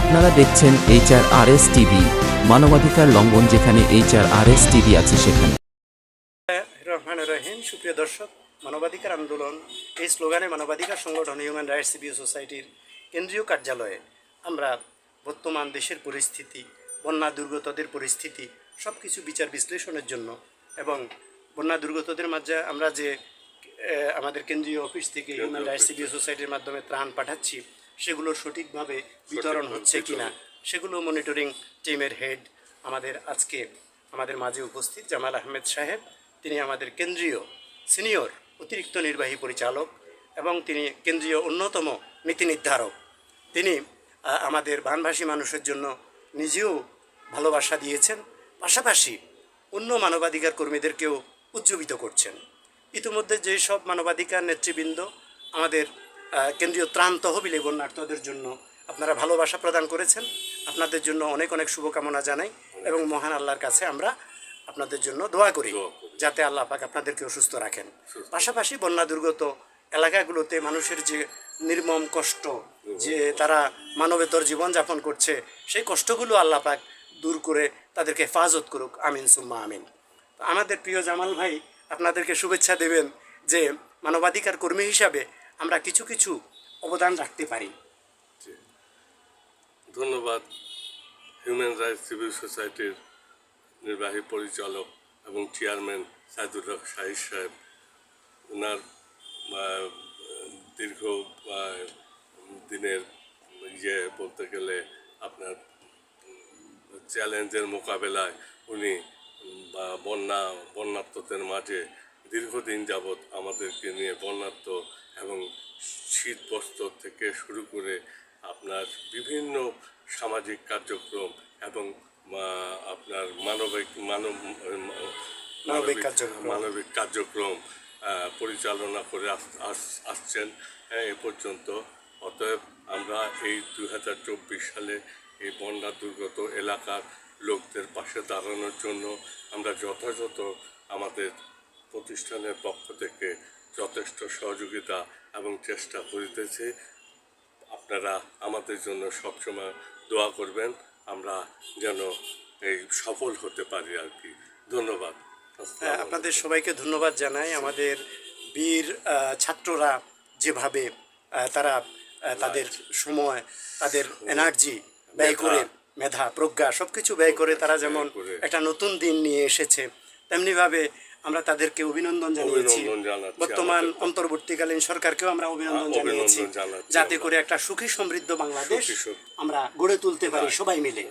আপনারা দেখছেন HRRS TV, মানবাধিকার লঙ্ঘন যেখানে HRRS টিভি আছে সেখানে। রহমান রহিম। সুপ্রিয় দর্শক, মানবাধিকার আন্দোলন এই স্লোগানে মানবাধিকার সংগঠন হিউম্যান রাইটস সিভিল সোসাইটির কেন্দ্রীয় কার্যালয়ে আমরা বর্তমান দেশের পরিস্থিতি, বন্যা দুর্গতদের পরিস্থিতি সব কিছু বিচার বিশ্লেষণের জন্য এবং বন্যা দুর্গতদের মাঝে আমরা যে আমাদের কেন্দ্রীয় অফিস থেকে হিউম্যান রাইটস সিভিল সোসাইটির মাধ্যমে ত্রাণ পাঠাচ্ছি সেগুলো সঠিকভাবে বিতরণ হচ্ছে কিনা সেগুলো মনিটরিং টিমের হেড আমাদের মাঝে উপস্থিত জামাল আহমেদ সাহেব। তিনি আমাদের কেন্দ্রীয় সিনিয়র অতিরিক্ত নির্বাহী পরিচালক এবং তিনি কেন্দ্রীয় অন্যতম নীতি নির্ধারক। তিনি আমাদের বানভাসী মানুষের জন্য নিজেও ভালোবাসা দিয়েছেন, পাশাপাশি অন্য মানবাধিকার কর্মীদেরকেও উজ্জীবিত করছেন। ইতিমধ্যে যেসব মানবাধিকার নেতৃবৃন্দ আমাদের কেন্দ্রীয় ত্রাণ তহবিলে বন্যার্থদের জন্য আপনারা ভালোবাসা প্রদান করেছেন, আপনাদের জন্য অনেক অনেক শুভকামনা জানাই এবং মহান আল্লাহর কাছে আমরা আপনাদের জন্য দোয়া করি যাতে আল্লাহ পাক আপনাদেরকেও সুস্থ রাখেন। পাশাপাশি বন্যা দুর্গত এলাকাগুলোতে মানুষের যে নির্মম কষ্ট, যে তারা মানবেতর জীবনযাপন করছে, সেই কষ্টগুলো আল্লাহ পাক দূর করে তাদেরকে হেফাজত করুক, আমিন সুম্মা আমিন। আমাদের প্রিয় জামাল ভাই আপনাদেরকে শুভেচ্ছা দেবেন যে মানবাধিকার কর্মী হিসাবে আমরা কিছু কিছু অবদান রাখতে পারি। ধন্যবাদ হিউম্যান রাইটস সিভিল সোসাইটির নির্বাহী পরিচালক এবং চেয়ারম্যান সাইদুর হক শাহিদ সাহেব। ওনার দীর্ঘ দিনের বলতে গেলে আপনার চ্যালেঞ্জের মোকাবেলায় উনি বন্যার্তদের মাঝে দীর্ঘদিন যাবৎ আমাদেরকে নিয়ে বন্যার্ত এবং শীত বস্ত্র থেকে শুরু করে আপনার বিভিন্ন সামাজিক কার্যক্রম এবং আপনার মানবিক কার্যক্রম পরিচালনা করে আসছেন এ পর্যন্ত। অতএব আমরা এই 2024 সালে এই বন্যা দুর্গত এলাকার লোকদের পাশে দাঁড়ানোর জন্য আমরা যথাযথ আমাদের প্রতিষ্ঠানের পক্ষ থেকে যথেষ্ট সহযোগিতা এবং চেষ্টা করিতেছি। আপনারা আমাদের জন্য সবসময় দোয়া করবেন, আমরা যেন এই সফল হতে পারি আর কি। ধন্যবাদ। আপনাদের সবাইকে ধন্যবাদ জানাই। আমাদের বীর ছাত্ররা যেভাবে তারা তাদের সময়, তাদের এনার্জি ব্যয় করে, মেধা, প্রজ্ঞা সব কিছু ব্যয় করে তারা যেমন একটা নতুন দিন নিয়ে এসেছে, তেমনিভাবে আমরা তাদেরকে অভিনন্দন জানিয়েছি। বর্তমান অন্তর্বর্তীকালীন সরকারকেও আমরা অভিনন্দন জানিয়েছি যাতে করে একটা সুখী সমৃদ্ধ বাংলাদেশ আমরা গড়ে তুলতে পারি সবাই মিলে।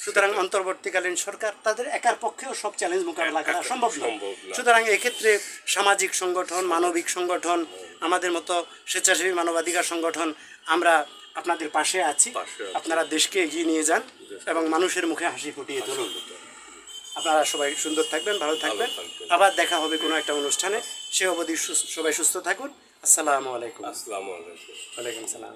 সুতরাং অন্তর্বর্তীকালীন সরকার তাদের একার পক্ষেও সব চ্যালেঞ্জ মোকাবেলা করা সম্ভব নয়। সুতরাং এক্ষেত্রে সামাজিক সংগঠন, মানবিক সংগঠন, আমাদের মতো স্বেচ্ছাসেবী মানবাধিকার সংগঠন আমরা আপনাদের পাশে আছি। আপনারা দেশকে এগিয়ে নিয়ে যান এবং মানুষের মুখে হাসি ফুটিয়ে তুলুন। আপনারা সবাই সুন্দর থাকবেন, ভালো থাকবেন। আবার দেখা হবে কোনো একটা অনুষ্ঠানে। সে অবধি সবাই সুস্থ থাকুন। আসসালামু আলাইকুম। আসসালামু আলাইকুম। ওয়ালাইকুম সালাম।